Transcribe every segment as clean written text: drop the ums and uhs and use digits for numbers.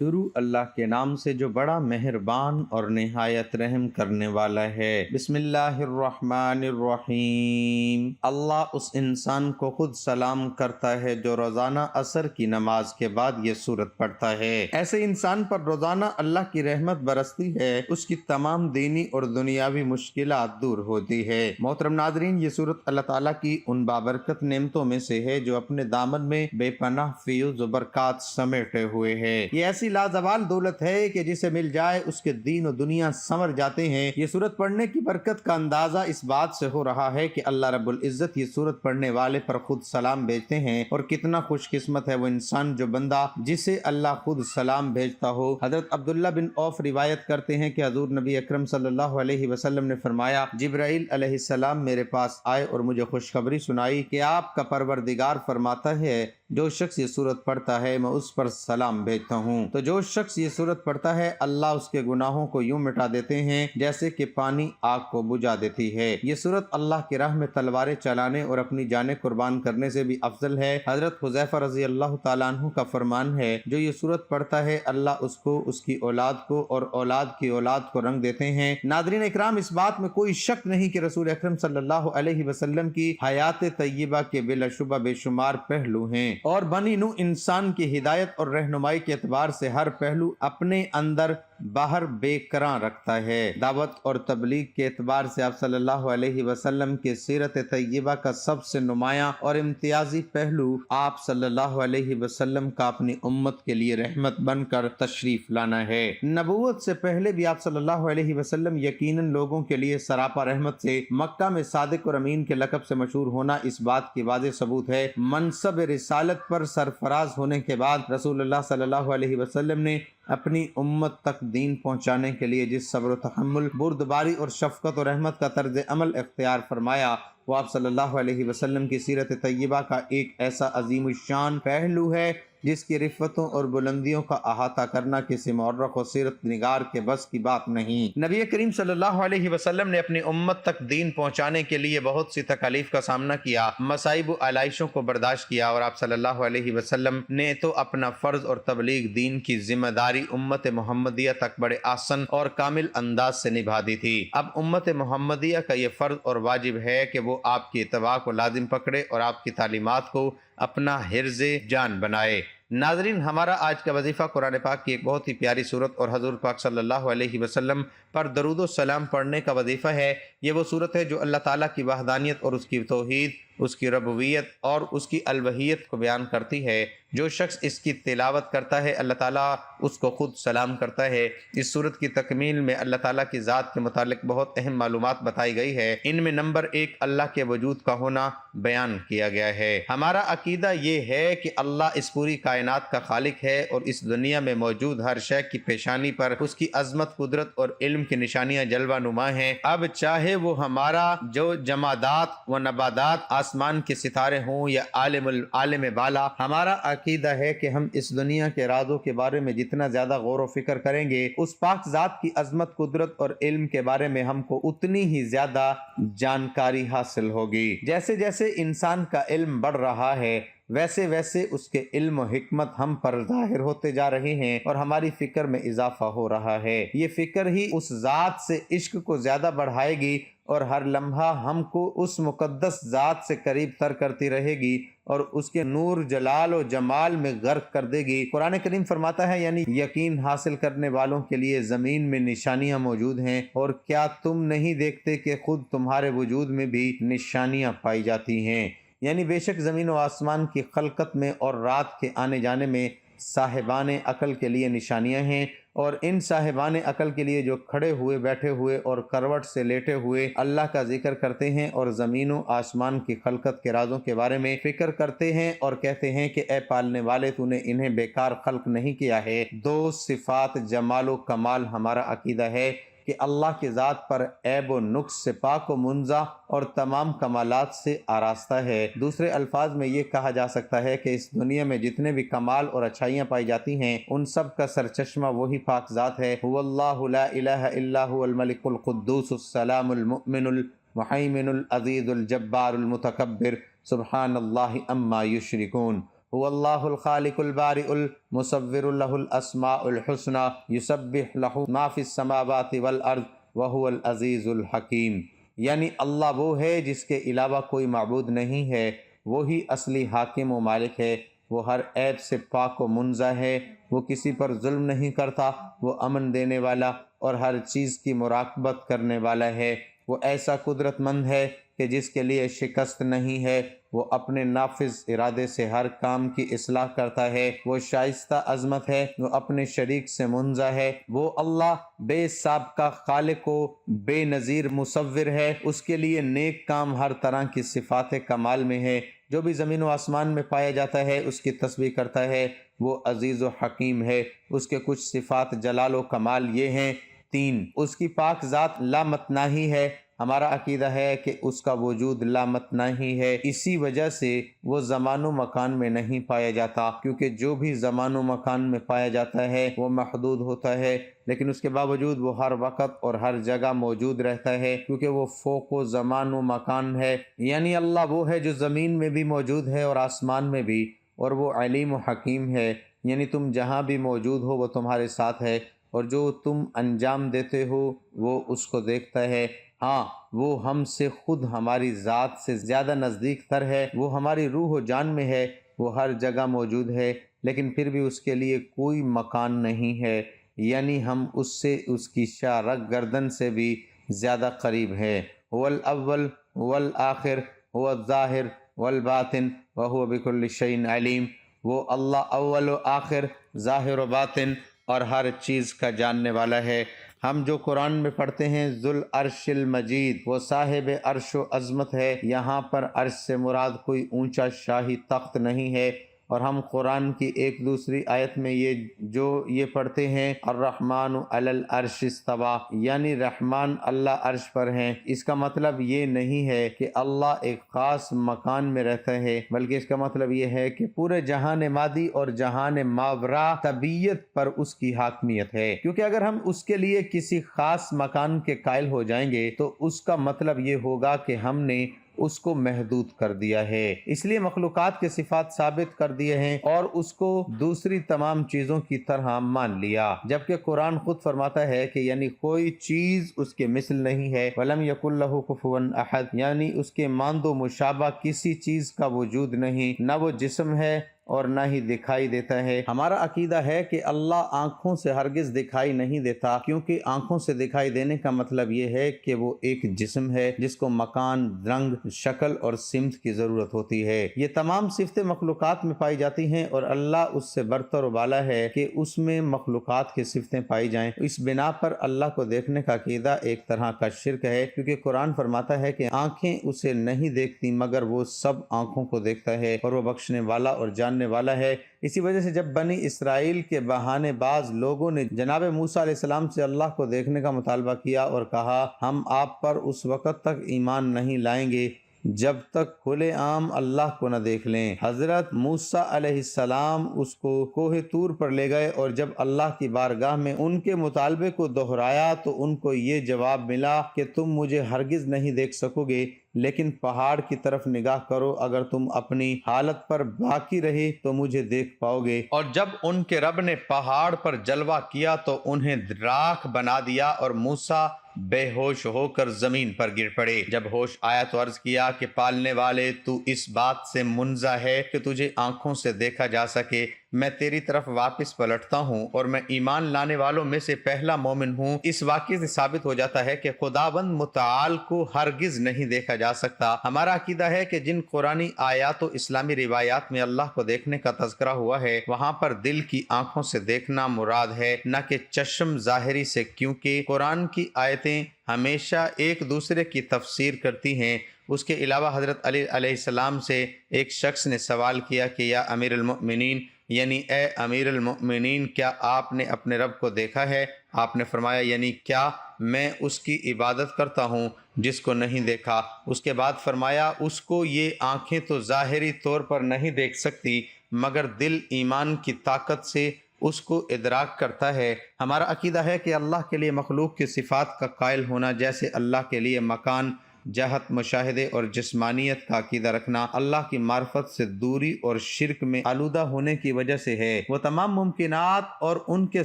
شروع اللہ کے نام سے جو بڑا مہربان اور نہایت رحم کرنے والا ہے۔ بسم اللہ الرحمن الرحیم۔ اللہ اس انسان کو خود سلام کرتا ہے جو روزانہ عصر کی نماز کے بعد یہ سورت پڑھتا ہے۔ ایسے انسان پر روزانہ اللہ کی رحمت برستی ہے، اس کی تمام دینی اور دنیاوی مشکلات دور ہوتی ہے۔ محترم ناظرین، یہ سورت اللہ تعالیٰ کی ان بابرکت نعمتوں میں سے ہے جو اپنے دامن میں بے پناہ فیوز و برکات سمیٹے ہوئے ہے۔ یہ ایسی لازوال دولت ہے کہ جسے مل جائے اس کے دین و دنیا سنور جاتے ہیں۔ یہ سورت پڑھنے کی برکت کا اندازہ اس بات سے ہو رہا ہے کہ اللہ رب العزت یہ سورت پڑھنے والے پر خود سلام بھیجتے ہیں، اور کتنا خوش قسمت ہے وہ انسان جو بندہ جسے اللہ خود سلام بھیجتا ہو۔ حضرت عبداللہ بن عوف روایت کرتے ہیں کہ حضور نبی اکرم صلی اللہ علیہ وسلم نے فرمایا، جبرائیل علیہ السلام میرے پاس آئے اور مجھے خوشخبری سنائی کہ آپ کا پروردگار فرماتا ہے جو شخص یہ سورت پڑھتا ہے میں اس پر سلام بھیجتا ہوں، تو جو شخص یہ سورت پڑھتا ہے اللہ اس کے گناہوں کو یوں مٹا دیتے ہیں جیسے کہ پانی آگ کو بجھا دیتی ہے۔ یہ سورت اللہ کی راہ میں تلواریں چلانے اور اپنی جانیں قربان کرنے سے بھی افضل ہے۔ حضرت حذیفہ رضی اللہ تعالیٰ عنہ کا فرمان ہے، جو یہ سورت پڑھتا ہے اللہ اس کو، اس کی اولاد کو اور اولاد کی اولاد کو رنگ دیتے ہیں۔ ناظرین اکرام، اس بات میں کوئی شک نہیں کہ رسول اکرم صلی اللہ علیہ وسلم کی حیات طیبہ کے بلا شبہ بے شمار پہلو ہیں، اور بنی نوع انسان کی ہدایت اور رہنمائی کے اعتبار سے ہر پہلو اپنے اندر باہر بے کراں رکھتا ہے۔ دعوت اور تبلیغ کے اعتبار سے آپ صلی اللہ علیہ وسلم کے سیرت طیبہ کا سب سے نمایاں اور امتیازی پہلو آپ صلی اللہ علیہ وسلم کا اپنی امت کے لیے رحمت بن کر تشریف لانا ہے۔ نبوت سے پہلے بھی آپ صلی اللہ علیہ وسلم یقیناً لوگوں کے لیے سراپا رحمت سے مکہ میں صادق اور امین کے لقب سے مشہور ہونا اس بات کی واضح ثبوت ہے۔ منصب رسالت پر سرفراز ہونے کے بعد رسول اللہ صلی اللہ علیہ وسلم نے اپنی امت تک دین پہنچانے کے لیے جس صبر و تحمل، بردباری اور شفقت و رحمت کا طرز عمل اختیار فرمایا، وہ آپ صلی اللہ علیہ وسلم کی سیرت طیبہ کا ایک ایسا عظیم الشان پہلو ہے جس کی رفتوں اور بلندیوں کا احاطہ کرنا کسی مورخ و سیرت نگار کے بس کی بات نہیں۔ نبی کریم صلی اللہ علیہ وسلم نے اپنی امت تک دین پہنچانے کے لیے بہت سی تکالیف کا سامنا کیا، مصائب و آلائشوں کو برداشت کیا، اور آپ صلی اللہ علیہ وسلم نے تو اپنا فرض اور تبلیغ دین کی ذمہ داری امت محمدیہ تک بڑے آسن اور کامل انداز سے نبھا دی تھی۔ اب امت محمدیہ کا یہ فرض اور واجب ہے کہ وہ آپ کی اتباع کو لازم پکڑے اور آپ کی تعلیمات کو اپنا حرز جان بنائے۔ ناظرین، ہمارا آج کا وظیفہ قرآن پاک کی ایک بہت ہی پیاری صورت اور حضور پاک صلی اللہ علیہ وسلم پر درود و سلام پڑھنے کا وظیفہ ہے۔ یہ وہ صورت ہے جو اللہ تعالیٰ کی وحدانیت اور اس کی توحید، اس کی ربوبیت اور اس کی الوہیت کو بیان کرتی ہے۔ جو شخص اس کی تلاوت کرتا ہے اللہ تعالیٰ اس کو خود سلام کرتا ہے۔ اس صورت کی تکمیل میں اللہ تعالیٰ کی ذات کے متعلق بہت اہم معلومات بتائی گئی ہے۔ ان میں نمبر 1 اللہ کے وجود کا ہونا بیان کیا گیا ہے۔ ہمارا عقیدہ یہ ہے کہ اللہ اس پوری کائنات کا خالق ہے اور اس دنیا میں موجود ہر شے کی پیشانی پر اس کی عظمت، قدرت اور علم کی نشانیاں جلوہ نما ہیں۔ اب چاہے وہ ہمارا جو جمادات و نباتات، آسمان کے ستارے ہوں یا عالم بالا، ہمارا عقیدہ ہے کہ ہم اس دنیا کے رازوں کے بارے میں جتنا زیادہ غور و فکر کریں گے، اس پاک ذات کی عظمت، قدرت اور علم کے بارے میں ہم کو اتنی ہی زیادہ جانکاری حاصل ہوگی۔ جیسے جیسے انسان کا علم بڑھ رہا ہے ویسے ویسے اس کے علم و حکمت ہم پر ظاہر ہوتے جا رہے ہیں اور ہماری فکر میں اضافہ ہو رہا ہے۔ یہ فکر ہی اس ذات سے عشق کو زیادہ بڑھائے گی اور ہر لمحہ ہم کو اس مقدس ذات سے قریب تر کرتی رہے گی اور اس کے نور، جلال و جمال میں غرق کر دے گی۔ قرآن کریم فرماتا ہے، یعنی یقین حاصل کرنے والوں کے لیے زمین میں نشانیاں موجود ہیں، اور کیا تم نہیں دیکھتے کہ خود تمہارے وجود میں بھی نشانیاں پائی جاتی ہیں؟ یعنی بے شک زمین و آسمان کی خلقت میں اور رات کے آنے جانے میں صاحبان عقل کے لیے نشانیاں ہیں، اور ان صاحبان عقل کے لیے جو کھڑے ہوئے، بیٹھے ہوئے اور کروٹ سے لیٹے ہوئے اللہ کا ذکر کرتے ہیں اور زمین و آسمان کی خلقت کے رازوں کے بارے میں فکر کرتے ہیں اور کہتے ہیں کہ اے پالنے والے، تو نے انہیں بیکار خلق نہیں کیا ہے۔ دو صفات جمال و کمال ہمارا عقیدہ ہے کہ اللہ کی ذات پر عیب و نقص سے پاک و منزہ اور تمام کمالات سے آراستہ ہے۔ دوسرے الفاظ میں یہ کہا جا سکتا ہے کہ اس دنیا میں جتنے بھی کمال اور اچھائیاں پائی جاتی ہیں ان سب کا سرچشمہ وہی پاک ذات ہے۔ هو اللہ لا الہ الا هو الملک القدوس السلام المؤمن المحیمن العزیز الجبار المتکبر سبحان اللہ اما یشرکون۔ هو اللہ الخالق البارئ المصور له الاسماء الحسنى یسبح له ما فی السماوات والارض وهو العزیز الحکیم، یعنی اللہ وہ ہے جس کے علاوہ کوئی معبود نہیں ہے، وہی اصلی حاکم و مالک ہے، وہ ہر عیب سے پاک و منزہ ہے، وہ کسی پر ظلم نہیں کرتا، وہ امن دینے والا اور ہر چیز کی مراقبت کرنے والا ہے، وہ ایسا قدرت مند ہے کہ جس کے لیے شکست نہیں ہے، وہ اپنے نافذ ارادے سے ہر کام کی اصلاح کرتا ہے، وہ شائستہ عظمت ہے، وہ اپنے شریک سے منزہ ہے، وہ اللہ بے سابقہ خالق و بے نظیر مصور ہے، اس کے لیے نیک کام ہر طرح کی صفات کمال میں ہے، جو بھی زمین و آسمان میں پایا جاتا ہے اس کی تسبیح کرتا ہے، وہ عزیز و حکیم ہے۔ اس کے کچھ صفات جلال و کمال یہ ہیں: 3، اس کی پاک ذات لامتناہی ہے۔ ہمارا عقیدہ ہے کہ اس کا وجود لامتناہی ہے، اسی وجہ سے وہ زمان و مکان میں نہیں پایا جاتا، کیونکہ جو بھی زمان و مکان میں پایا جاتا ہے وہ محدود ہوتا ہے، لیکن اس کے باوجود وہ ہر وقت اور ہر جگہ موجود رہتا ہے، کیونکہ وہ فوق و زمان و مکان ہے۔ یعنی اللہ وہ ہے جو زمین میں بھی موجود ہے اور آسمان میں بھی، اور وہ علیم و حکیم ہے، یعنی تم جہاں بھی موجود ہو وہ تمہارے ساتھ ہے، اور جو تم انجام دیتے ہو وہ اس کو دیکھتا ہے۔ ہاں، وہ ہم سے خود ہماری ذات سے زیادہ نزدیک تر ہے، وہ ہماری روح و جان میں ہے، وہ ہر جگہ موجود ہے، لیکن پھر بھی اس کے لیے کوئی مکان نہیں ہے، یعنی ہم اس سے اس کی شارک گردن سے بھی زیادہ قریب ہے۔ هو الاول والآخر هو الظاہر والباطن وهو بكل شيء علیم، وہ اللہ اول و آخر، ظاہر و باطن اور ہر چیز کا جاننے والا ہے۔ ہم جو قرآن میں پڑھتے ہیں ذو العرش المجید، وہ صاحب عرش و عظمت ہے، یہاں پر عرش سے مراد کوئی اونچا شاہی تخت نہیں ہے، اور ہم قرآن کی ایک دوسری آیت میں یہ پڑھتے ہیں الرحمن علی العرش استویٰ، یعنی رحمان اللہ عرش پر ہیں۔ اس کا مطلب یہ نہیں ہے کہ اللہ ایک خاص مکان میں رہتا ہے، بلکہ اس کا مطلب یہ ہے کہ پورے جہان مادی اور جہان ماوراء طبیعت پر اس کی حاکمیت ہے، کیونکہ اگر ہم اس کے لیے کسی خاص مکان کے قائل ہو جائیں گے تو اس کا مطلب یہ ہوگا کہ ہم نے اس کو محدود کر دیا ہے، اس لیے مخلوقات کے صفات ثابت کر دیے ہیں اور اس کو دوسری تمام چیزوں کی طرح مان لیا، جبکہ قرآن خود فرماتا ہے کہ یعنی کوئی چیز اس کے مثل نہیں ہے، وَلَمْ يَكُنْ لَهُ كُفُوًا أَحَدٌ، یعنی اس کے ماند و مشابہ کسی چیز کا وجود نہیں، نہ وہ جسم ہے اور نہ ہی دکھائی دیتا ہے۔ ہمارا عقیدہ ہے کہ اللہ آنکھوں سے ہرگز دکھائی نہیں دیتا، کیونکہ آنکھوں سے دکھائی دینے کا مطلب یہ ہے کہ وہ ایک جسم ہے جس کو مکان، رنگ، شکل اور سمت کی ضرورت ہوتی ہے۔ یہ تمام صفتیں مخلوقات میں پائی جاتی ہیں اور اللہ اس سے برتر و بالا ہے کہ اس میں مخلوقات کی صفتیں پائی جائیں۔ اس بنا پر اللہ کو دیکھنے کا عقیدہ ایک طرح کا شرک ہے، کیونکہ قرآن فرماتا ہے کہ آنکھیں اسے نہیں دیکھتی مگر وہ سب آنکھوں کو دیکھتا ہے اور وہ بخشنے والا اور جاننے والا ہے۔ اسی وجہ سے جب بنی اسرائیل کے بہانے باز لوگوں نے جناب موسیٰ علیہ السلام سے اللہ کو دیکھنے کا مطالبہ کیا اور کہا ہم آپ پر اس وقت تک ایمان نہیں لائیں گے جب تک کھلے عام اللہ کو نہ دیکھ لیں، حضرت موسیٰ علیہ السلام اس کو کوہ طور پر لے گئے اور جب اللہ کی بارگاہ میں ان کے مطالبے کو دہرایا تو ان کو یہ جواب ملا کہ تم مجھے ہرگز نہیں دیکھ سکو گے، لیکن پہاڑ کی طرف نگاہ کرو، اگر تم اپنی حالت پر باقی رہے تو مجھے دیکھ پاؤ گے۔ اور جب ان کے رب نے پہاڑ پر جلوہ کیا تو انہیں راکھ بنا دیا اور موسیٰ بے ہوش ہو کر زمین پر گر پڑے۔ جب ہوش آیا تو عرض کیا کہ پالنے والے تو اس بات سے منزہ ہے کہ تجھے آنکھوں سے دیکھا جا سکے، میں تیری طرف واپس پلٹتا ہوں اور میں ایمان لانے والوں میں سے پہلا مومن ہوں۔ اس واقعے سے ثابت ہو جاتا ہے کہ خداوند متعال کو ہرگز نہیں دیکھا جا سکتا۔ ہمارا عقیدہ ہے کہ جن قرآنی آیات و اسلامی روایات میں اللہ کو دیکھنے کا تذکرہ ہوا ہے وہاں پر دل کی آنکھوں سے دیکھنا مراد ہے، نہ کہ چشم ظاہری سے، کیونکہ قرآن کی آیتیں ہمیشہ ایک دوسرے کی تفسیر کرتی ہیں۔ اس کے علاوہ حضرت علی علیہ السلام سے ایک شخص نے سوال کیا کہ یا امیر المؤمنین، یعنی اے امیر المؤمنین، کیا آپ نے اپنے رب کو دیکھا ہے؟ آپ نے فرمایا یعنی کیا؟ میں اس کی عبادت کرتا ہوں جس کو نہیں دیکھا۔ اس کے بعد فرمایا اس کو یہ آنکھیں تو ظاہری طور پر نہیں دیکھ سکتی مگر دل ایمان کی طاقت سے اس کو ادراک کرتا ہے۔ ہمارا عقیدہ ہے کہ اللہ کے لیے مخلوق کی صفات کا قائل ہونا جیسے اللہ کے لیے مکان، جہت، مشاہدے اور جسمانیت کا عقیدہ رکھنا اللہ کی معرفت سے دوری اور شرک میں آلودہ ہونے کی وجہ سے ہے۔ وہ تمام ممکنات اور ان کے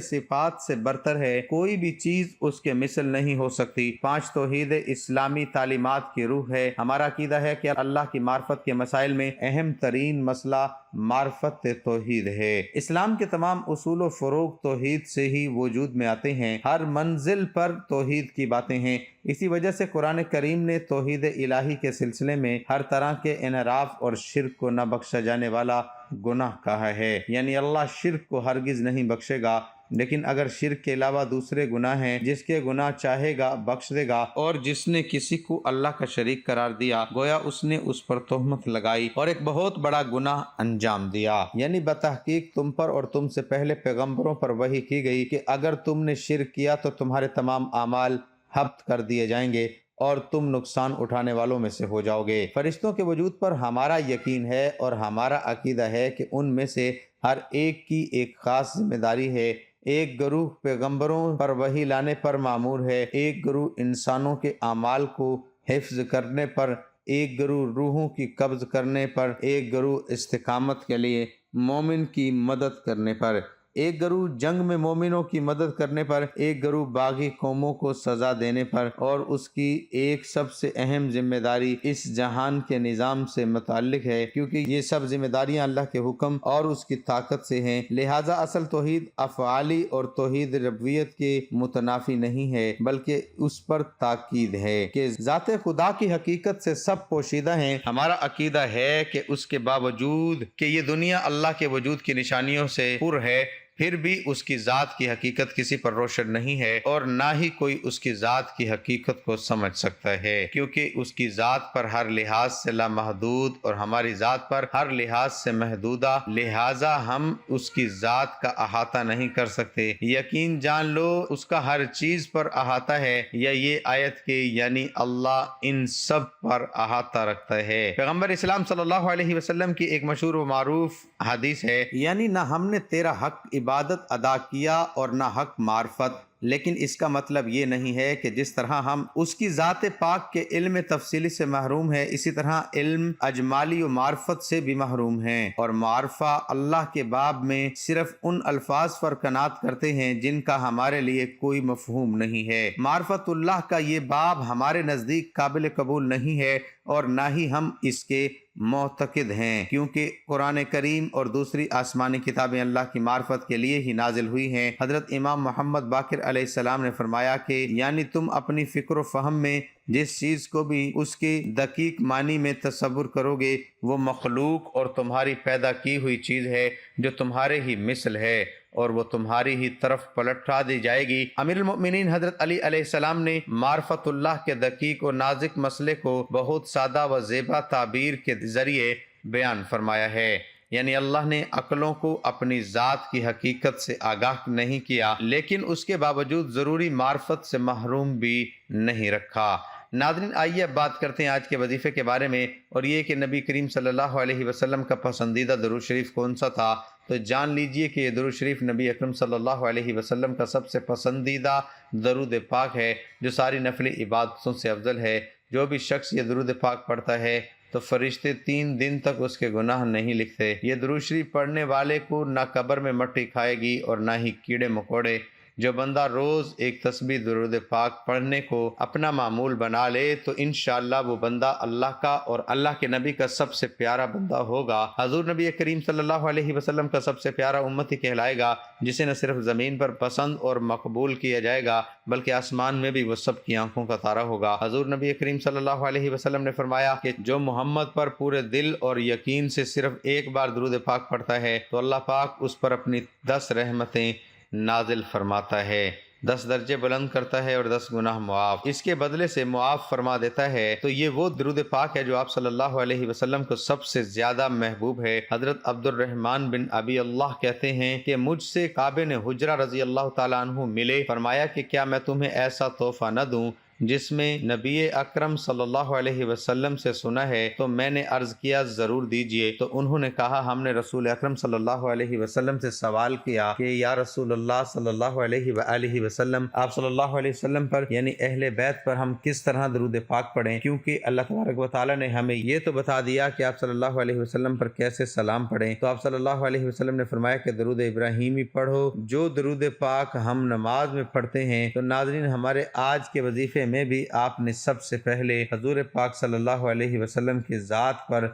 صفات سے برتر ہے، کوئی بھی چیز اس کے مثل نہیں ہو سکتی۔ 5 توحید اسلامی تعلیمات کی روح ہے۔ ہمارا عقیدہ ہے کہ اللہ کی معرفت کے مسائل میں اہم ترین مسئلہ معرفت توحید ہے۔ اسلام کے تمام اصول و فروغ توحید سے ہی وجود میں آتے ہیں، ہر منزل پر توحید کی باتیں ہیں۔ اسی وجہ سے قرآن کریم نے توحید الہی کے سلسلے میں ہر طرح کے انحراف اور شرک کو نہ بخشا جانے والا گناہ کہا ہے، یعنی اللہ شرک کو ہرگز نہیں بخشے گا، لیکن اگر شرک کے علاوہ دوسرے گناہ ہیں جس کے گناہ چاہے گا بخش دے گا، اور جس نے کسی کو اللہ کا شریک قرار دیا گویا اس نے اس پر تہمت لگائی اور ایک بہت بڑا گناہ انجام دیا۔ یعنی بتحقیق تم پر اور تم سے پہلے پیغمبروں پر وحی کی گئی کہ اگر تم نے شرک کیا تو تمہارے تمام اعمال حبط کر دیے جائیں گے اور تم نقصان اٹھانے والوں میں سے ہو جاؤ گے۔ فرشتوں کے وجود پر ہمارا یقین ہے اور ہمارا عقیدہ ہے کہ ان میں سے ہر ایک کی ایک خاص ذمہ داری ہے۔ ایک گروہ پیغمبروں پر وحی لانے پر مامور ہے، ایک گروہ انسانوں کے اعمال کو حفظ کرنے پر، ایک گروہ روحوں کی قبض کرنے پر، ایک گروہ استقامت کے لیے مومن کی مدد کرنے پر، ایک گروہ جنگ میں مومنوں کی مدد کرنے پر، ایک گروہ باغی قوموں کو سزا دینے پر، اور اس کی ایک سب سے اہم ذمہ داری اس جہان کے نظام سے متعلق ہے، کیونکہ یہ سب ذمہ داریاں اللہ کے حکم اور اس کی طاقت سے ہیں۔ لہٰذا اصل توحید افعالی اور توحید ربوبیت کے متنافی نہیں ہے، بلکہ اس پر تاکید ہے کہ ذات خدا کی حقیقت سے سب پوشیدہ ہیں۔ ہمارا عقیدہ ہے کہ اس کے باوجود کہ یہ دنیا اللہ کے وجود کی نشانیوں سے پر ہے، پھر بھی اس کی ذات کی حقیقت کسی پر روشن نہیں ہے، اور نہ ہی کوئی اس کی ذات کی حقیقت کو سمجھ سکتا ہے، کیونکہ اس کی ذات پر ہر لحاظ سے لامحدود اور ہماری ذات پر ہر لحاظ سے محدودہ، لہٰذا ہم اس کی ذات کا احاطہ نہیں کر سکتے۔ یقین جان لو اس کا ہر چیز پر احاطہ ہے، یا یہ آیت کے یعنی اللہ ان سب پر احاطہ رکھتا ہے۔ پیغمبر اسلام صلی اللہ علیہ وسلم کی ایک مشہور و معروف حدیث ہے، یعنی نہ ہم نے تیرا حق عبادت ادا کیا اور نہ حق معرفت، لیکن اس کا مطلب یہ نہیں ہے کہ جس طرح ہم اس کی ذات پاک کے علم تفصیلی سے محروم ہیں، اسی طرح علم اجمالی و معرفت سے بھی محروم ہیں، اور معرفہ اللہ کے باب میں صرف ان الفاظ پر قناعت کرتے ہیں جن کا ہمارے لیے کوئی مفہوم نہیں ہے۔ معرفت اللہ کا یہ باب ہمارے نزدیک قابل قبول نہیں ہے اور نہ ہی ہم اس کے معتقد ہیں، کیونکہ قرآن کریم اور دوسری آسمانی کتابیں اللہ کی معرفت کے لیے ہی نازل ہوئی ہیں۔ حضرت امام محمد باقر علیہ السلام نے فرمایا کہ یعنی تم اپنی فکر و فہم میں جس چیز کو بھی اس کی دقیق معنی میں تصور کرو گے وہ مخلوق اور تمہاری پیدا کی ہوئی چیز ہے جو تمہارے ہی مثل ہے، اور وہ تمہاری ہی طرف پلٹا دی جائے گی۔ امیر المؤمنین حضرت علی علیہ السلام نے معرفت اللہ کے دقیق و نازک مسئلے کو بہت سادہ و زیبا تعبیر کے ذریعے بیان فرمایا ہے، یعنی اللہ نے عقلوں کو اپنی ذات کی حقیقت سے آگاہ نہیں کیا، لیکن اس کے باوجود ضروری معرفت سے محروم بھی نہیں رکھا۔ ناظرین، آئیے اب بات کرتے ہیں آج کے وظیفے کے بارے میں، اور یہ کہ نبی کریم صلی اللہ علیہ وسلم کا پسندیدہ درود شریف کون سا تھا۔ تو جان لیجئے کہ یہ درود شریف نبی اکرم صلی اللہ علیہ وسلم کا سب سے پسندیدہ درود پاک ہے، جو ساری نفل عبادتوں سے افضل ہے۔ جو بھی شخص یہ درود پاک پڑھتا ہے تو فرشتے 3 دن تک اس کے گناہ نہیں لکھتے۔ یہ درود شریف پڑھنے والے کو نہ قبر میں مٹی کھائے گی اور نہ ہی کیڑے مکوڑے۔ جو بندہ روز ایک تسبیح درود پاک پڑھنے کو اپنا معمول بنا لے تو انشاءاللہ وہ بندہ اللہ کا اور اللہ کے نبی کا سب سے پیارا بندہ ہوگا۔ حضور نبی کریم صلی اللہ علیہ وسلم کا سب سے پیارا امتی کہلائے گا، جسے نہ صرف زمین پر پسند اور مقبول کیا جائے گا بلکہ آسمان میں بھی وہ سب کی آنکھوں کا تارا ہوگا۔ حضور نبی کریم صلی اللہ علیہ وسلم نے فرمایا کہ جو محمد پر پورے دل اور یقین سے صرف ایک بار درود پاک پڑھتا ہے تو اللہ پاک اس پر اپنی 10 رحمتیں نازل فرماتا ہے، 10 درجے بلند کرتا ہے اور 10 گناہ معاف اس کے بدلے سے معاف فرما دیتا ہے۔ تو یہ وہ درود پاک ہے جو آپ صلی اللہ علیہ وسلم کو سب سے زیادہ محبوب ہے۔ حضرت عبد الرحمن بن ابی اللہ کہتے ہیں کہ مجھ سے کعب نے حجرہ رضی اللہ تعالیٰ عنہ ملے، فرمایا کہ کیا میں تمہیں ایسا تحفہ نہ دوں جس میں نبی اکرم صلی اللہ علیہ وسلم سے سنا ہے، تو میں نے عرض کیا ضرور دیجئے، تو انہوں نے کہا ہم نے رسول اکرم صلی اللہ علیہ وسلم سے سوال کیا کہ یا رسول اللہ صلی اللہ علیہ وآلہ وسلم، آپ صلی اللہ علیہ وسلم پر یعنی اہل بیت پر ہم کس طرح درود پاک پڑھیں، کیونکہ اللہ تبارک و تعالیٰ نے ہمیں یہ تو بتا دیا کہ آپ صلی اللہ علیہ وسلم پر کیسے سلام پڑھیں۔ تو آپ صلی اللہ علیہ وسلم نے فرمایا کہ درود ابراہیمی پڑھو، جو درود پاک ہم نماز میں پڑھتے ہیں۔ تو ناظرین، ہمارے آج کے وظیفے میں بھی آپ نے سب سے پہلے حضور پاک صلی اللہ علیہ وسلم کی ذات پر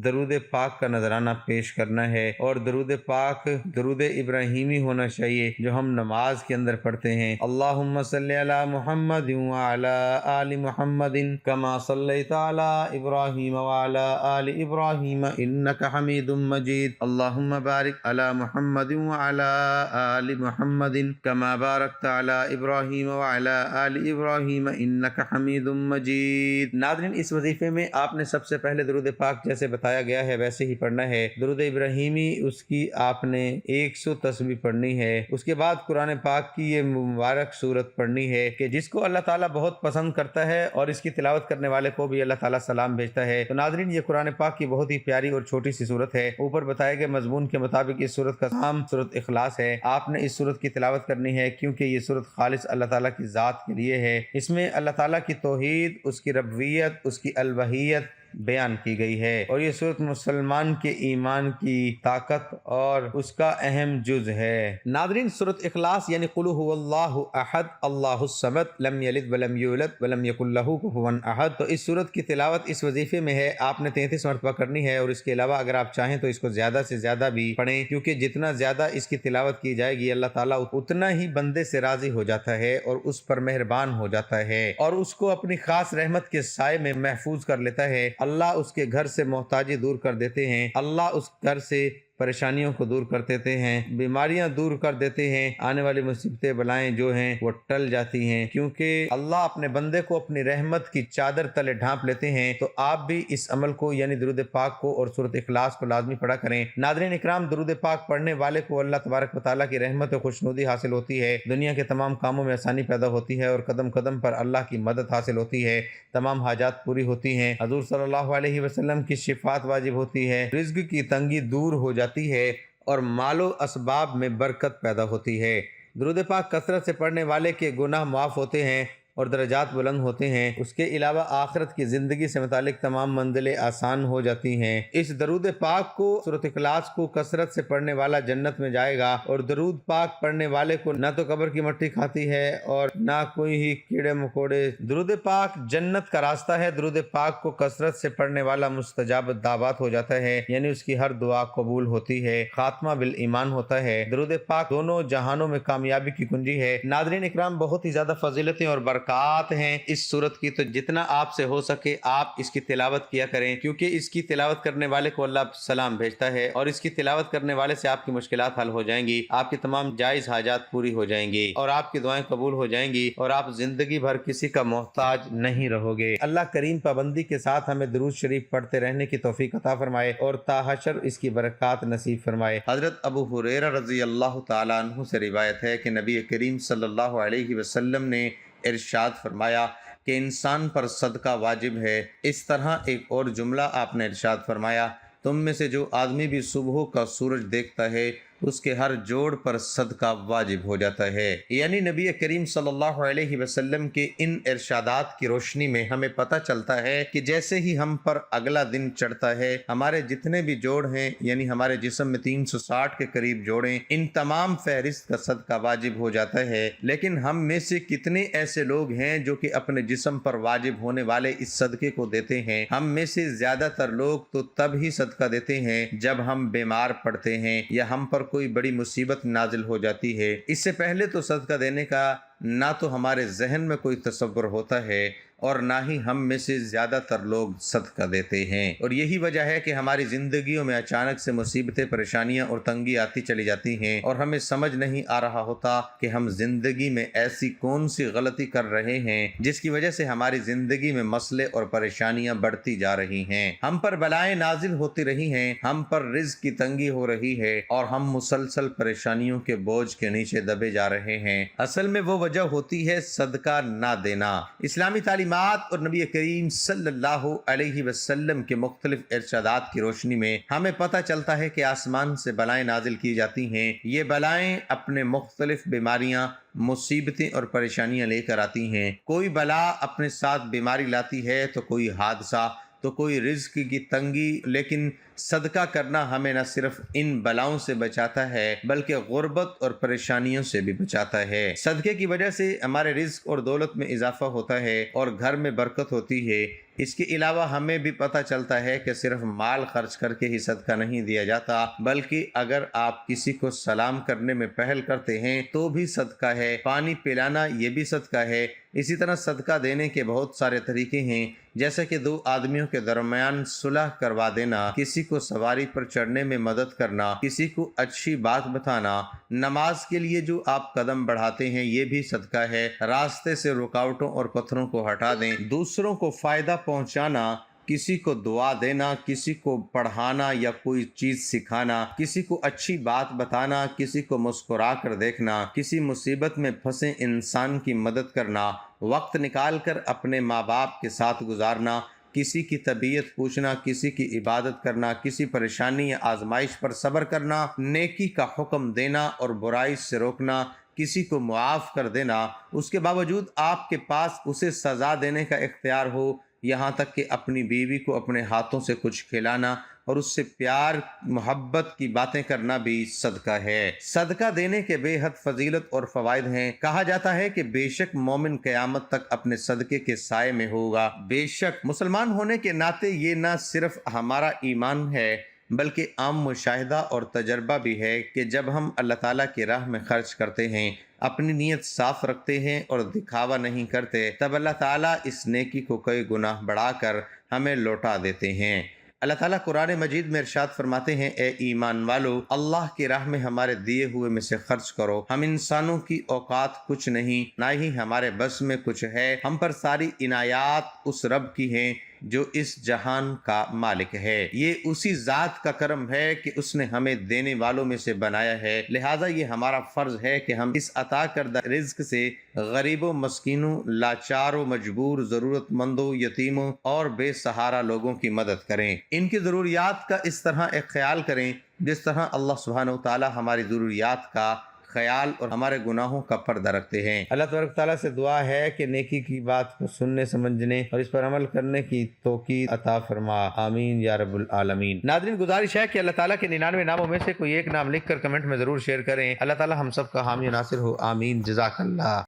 درود پاک کا نذرانہ پیش کرنا ہے، اور درود پاک درود ابراہیمی ہونا چاہیے جو ہم نماز کے اندر پڑھتے ہیں۔ اللہم صلی علی محمد وعلی آل محمد کما صلیت علی ابراہیم وعلی آل ابراہیم انک حمید مجید۔ اللہم بارک علی محمد وعلی آل محمد کما بارکت علی ابراہیم وعلی آل ابراہیم انک حمید مجید۔ ناظرین، اس وظیفے میں آپ نے سب سے پہلے درود پاک جیسے بتایا گیا ہے ویسے ہی پڑھنا ہے۔ درود ابراہیمی اس کی آپ نے 100 تسبیح پڑھنی ہے۔ اس کے بعد قرآن پاک کی یہ مبارک سورت پڑھنی ہے کہ جس کو اللہ تعالیٰ بہت پسند کرتا ہے، اور اس کی تلاوت کرنے والے کو بھی اللہ تعالیٰ سلام بھیجتا ہے۔ تو ناظرین، یہ قرآن پاک کی بہت ہی پیاری اور چھوٹی سی سورت ہے۔ اوپر بتائے گئے مضمون کے مطابق اس سورت کا نام سورت اخلاص ہے۔ آپ نے اس سورت کی تلاوت کرنی ہے کیونکہ یہ سورت خالص اللہ تعالیٰ کی ذات کے لیے ہے۔ اس میں اللہ تعالیٰ کی توحید، اس کی ربوبیت، اس کی الوہیت بیان کی گئی ہے، اور یہ سورت مسلمان کے ایمان کی طاقت اور اس کا اہم جز ہے۔ ناظرین، سورت اخلاص یعنی قل هو اللہ احد اللہ الصمد لم یلد ولم یولد ولم یکن لہ کفوا احد۔ تو اس سورت کی تلاوت اس وظیفے میں ہے، آپ نے 33 مرتبہ کرنی ہے، اور اس کے علاوہ اگر آپ چاہیں تو اس کو زیادہ سے زیادہ بھی پڑھیں، کیونکہ جتنا زیادہ اس کی تلاوت کی جائے گی اللہ تعالیٰ اتنا ہی بندے سے راضی ہو جاتا ہے اور اس پر مہربان ہو جاتا ہے، اور اس کو اپنی خاص رحمت کے سائے میں محفوظ کر لیتا ہے۔ اللہ اس کے گھر سے محتاجی دور کر دیتے ہیں، اللہ اس گھر سے پریشانیوں کو دور کر دیتے ہیں، بیماریاں دور کر دیتے ہیں، آنے والی مصیبتیں بلائیں جو ہیں وہ ٹل جاتی ہیں، کیونکہ اللہ اپنے بندے کو اپنی رحمت کی چادر تلے ڈھانپ لیتے ہیں۔ تو آپ بھی اس عمل کو یعنی درود پاک کو اور سورت اخلاص کو لازمی پڑھا کریں۔ ناظرین اکرام، درود پاک پڑھنے والے کو اللہ تبارک و تعالیٰ کی رحمت و خوشنودی حاصل ہوتی ہے، دنیا کے تمام کاموں میں آسانی پیدا ہوتی ہے، اور قدم قدم پر اللہ کی مدد حاصل ہوتی ہے، تمام حاجات پوری ہوتی ہیں، حضور صلی اللہ علیہ وسلم کی شفاعت واجب ہوتی ہے، رزق کی تنگی دور ہو جاتی ہے، اور مال و اسباب میں برکت پیدا ہوتی ہے۔ درود پاک کثرت سے پڑھنے والے کے گناہ معاف ہوتے ہیں اور درجات بلند ہوتے ہیں۔ اس کے علاوہ آخرت کی زندگی سے متعلق تمام منزلیں آسان ہو جاتی ہیں۔ اس درود پاک کو سورۃ اخلاص کو کثرت سے پڑھنے والا جنت میں جائے گا، اور درود پاک پڑھنے والے کو نہ تو قبر کی مٹی کھاتی ہے اور نہ کوئی ہی کیڑے مکوڑے۔ درود پاک جنت کا راستہ ہے۔ درود پاک کو کثرت سے پڑھنے والا مستجاب الدعوات ہو جاتا ہے، یعنی اس کی ہر دعا قبول ہوتی ہے، خاتمہ بالایمان ہوتا ہے۔ درود پاک دونوں جہانوں میں کامیابی کی کنجی ہے۔ ناظرین اکرام، بہت ہی زیادہ فضیلتیں اور برکات ہیں اس سورت کی، تو جتنا آپ سے ہو سکے آپ اس کی تلاوت کیا کریں، کیونکہ اس کی تلاوت کرنے والے کو اللہ سلام بھیجتا ہے، اور اس کی تلاوت کرنے والے سے آپ کی مشکلات حل ہو جائیں گی، آپ کی تمام جائز حاجات پوری ہو جائیں گی، اور آپ کی دعائیں قبول ہو جائیں گی، اور آپ زندگی بھر کسی کا محتاج نہیں رہو گے۔ اللہ کریم پابندی کے ساتھ ہمیں درود شریف پڑھتے رہنے کی توفیق عطا فرمائے، اور تا حشر اس کی برکات نصیب فرمائے۔ حضرت ابو ہریرہ رضی اللہ تعالیٰ عنہ سے روایت ہے کہ نبی کریم صلی اللہ علیہ وسلم نے ارشاد فرمایا کہ انسان پر صدقہ واجب ہے۔ اس طرح ایک اور جملہ آپ نے ارشاد فرمایا، تم میں سے جو آدمی بھی صبح کا سورج دیکھتا ہے اس کے ہر جوڑ پر صدقہ واجب ہو جاتا ہے۔ یعنی نبی کریم صلی اللہ علیہ وسلم کے ان ارشادات کی روشنی میں ہمیں پتہ چلتا ہے کہ جیسے ہی ہم پر اگلا دن چڑھتا ہے، ہمارے جتنے بھی جوڑ ہیں، یعنی ہمارے جسم میں 360 کے قریب جوڑیں، ان تمام فہرست کا صدقہ واجب ہو جاتا ہے۔ لیکن ہم میں سے کتنے ایسے لوگ ہیں جو کہ اپنے جسم پر واجب ہونے والے اس صدقے کو دیتے ہیں؟ ہم میں سے زیادہ تر لوگ تو تب ہی صدقہ دیتے ہیں جب ہم بیمار پڑتے ہیں یا ہم پر کوئی بڑی مصیبت نازل ہو جاتی ہے۔ اس سے پہلے تو صدقہ دینے کا نہ تو ہمارے ذہن میں کوئی تصور ہوتا ہے، اور نہ ہی ہم میں سے زیادہ تر لوگ صدقہ دیتے ہیں، اور یہی وجہ ہے کہ ہماری زندگیوں میں اچانک سے مصیبتیں، پریشانیاں اور تنگی آتی چلی جاتی ہیں، اور ہمیں سمجھ نہیں آ رہا ہوتا کہ ہم زندگی میں ایسی کون سی غلطی کر رہے ہیں جس کی وجہ سے ہماری زندگی میں مسئلے اور پریشانیاں بڑھتی جا رہی ہیں، ہم پر بلائیں نازل ہوتی رہی ہیں، ہم پر رزق کی تنگی ہو رہی ہے، اور ہم مسلسل پریشانیوں کے بوجھ کے نیچے دبے جا رہے ہیں۔ اصل میں وہ وجہ ہوتی ہے صدقہ نہ دینا۔ اسلامی تعلیمات اور نبی کریم صلی اللہ علیہ وسلم کے مختلف ارشادات کی روشنی میں ہمیں پتہ چلتا ہے کہ آسمان سے بلائیں نازل کی جاتی ہیں۔ یہ بلائیں اپنے مختلف بیماریاں، مصیبتیں اور پریشانیاں لے کر آتی ہیں۔ کوئی بلا اپنے ساتھ بیماری لاتی ہے تو کوئی حادثہ، تو کوئی رزق کی تنگی، لیکن صدقہ کرنا ہمیں نہ صرف ان بلاؤں سے بچاتا ہے بلکہ غربت اور پریشانیوں سے بھی بچاتا ہے۔ صدقے کی وجہ سے ہمارے رزق اور دولت میں اضافہ ہوتا ہے اور گھر میں برکت ہوتی ہے۔ اس کے علاوہ ہمیں بھی پتہ چلتا ہے کہ صرف مال خرچ کر کے ہی صدقہ نہیں دیا جاتا، بلکہ اگر آپ کسی کو سلام کرنے میں پہل کرتے ہیں تو بھی صدقہ ہے، پانی پلانا یہ بھی صدقہ ہے۔ اسی طرح صدقہ دینے کے بہت سارے طریقے ہیں، جیسے کہ دو آدمیوں کے درمیان صلح کروا دینا، کسی کو سواری پر چڑھنے میں مدد کرنا، کسی کو اچھی بات بتانا، نماز کے لیے جو آپ قدم بڑھاتے ہیں یہ بھی صدقہ ہے، راستے سے رکاوٹوں اور پتھروں کو ہٹا دیں، دوسروں کو فائدہ پہنچانا، کسی کو دعا دینا، کسی کو پڑھانا یا کوئی چیز سکھانا، کسی کو اچھی بات بتانا، کسی کو مسکرا کر دیکھنا، کسی مصیبت میں پھنسے انسان کی مدد کرنا، وقت نکال کر اپنے ماں باپ کے ساتھ گزارنا، کسی کی طبیعت پوچھنا، کسی کی عبادت کرنا، کسی پریشانی یا آزمائش پر صبر کرنا، نیکی کا حکم دینا اور برائی سے روکنا، کسی کو معاف کر دینا، اس کے باوجود آپ کے پاس اسے سزا دینے کا اختیار ہو، یہاں تک کہ اپنی بیوی کو اپنے ہاتھوں سے کچھ کھلانا اور اس سے پیار محبت کی باتیں کرنا بھی صدقہ ہے۔ صدقہ دینے کے بے حد فضیلت اور فوائد ہیں۔ کہا جاتا ہے کہ بے شک مومن قیامت تک اپنے صدقے کے سائے میں ہوگا۔ بے شک مسلمان ہونے کے ناطے یہ نہ صرف ہمارا ایمان ہے بلکہ عام مشاہدہ اور تجربہ بھی ہے کہ جب ہم اللہ تعالیٰ کی راہ میں خرچ کرتے ہیں، اپنی نیت صاف رکھتے ہیں اور دکھاوا نہیں کرتے، تب اللہ تعالیٰ اس نیکی کو کئی گناہ بڑھا کر ہمیں لوٹا دیتے ہیں۔ اللہ تعالیٰ قرآن مجید میں ارشاد فرماتے ہیں، اے ایمان والو، اللہ کی راہ میں ہمارے دیے ہوئے میں سے خرچ کرو۔ ہم انسانوں کی اوقات کچھ نہیں، نہ ہی ہمارے بس میں کچھ ہے۔ ہم پر ساری عنایات اس رب کی ہیں جو اس جہان کا مالک ہے۔ یہ اسی ذات کا کرم ہے کہ اس نے ہمیں دینے والوں میں سے بنایا ہے، لہٰذا یہ ہمارا فرض ہے کہ ہم اس عطا کردہ رزق سے غریبوں، مسکینوں، لاچاروں، مجبور، ضرورت مندوں، یتیموں اور بے سہارا لوگوں کی مدد کریں۔ ان کی ضروریات کا اس طرح ایک خیال کریں جس طرح اللہ سبحانہ و تعالی ہماری ضروریات کا خیال اور ہمارے گناہوں کا پردہ رکھتے ہیں۔ اللہ تبارک تعالیٰ سے دعا ہے کہ نیکی کی بات کو سننے، سمجھنے اور اس پر عمل کرنے کی توفیق عطا فرما، آمین یا رب العالمین۔ ناظرین، گزارش ہے کہ اللہ تعالیٰ کے 99 ناموں میں سے کوئی ایک نام لکھ کر کمنٹ میں ضرور شیئر کریں۔ اللہ تعالیٰ ہم سب کا حامی و ناصر ہو، آمین، جزاک اللہ۔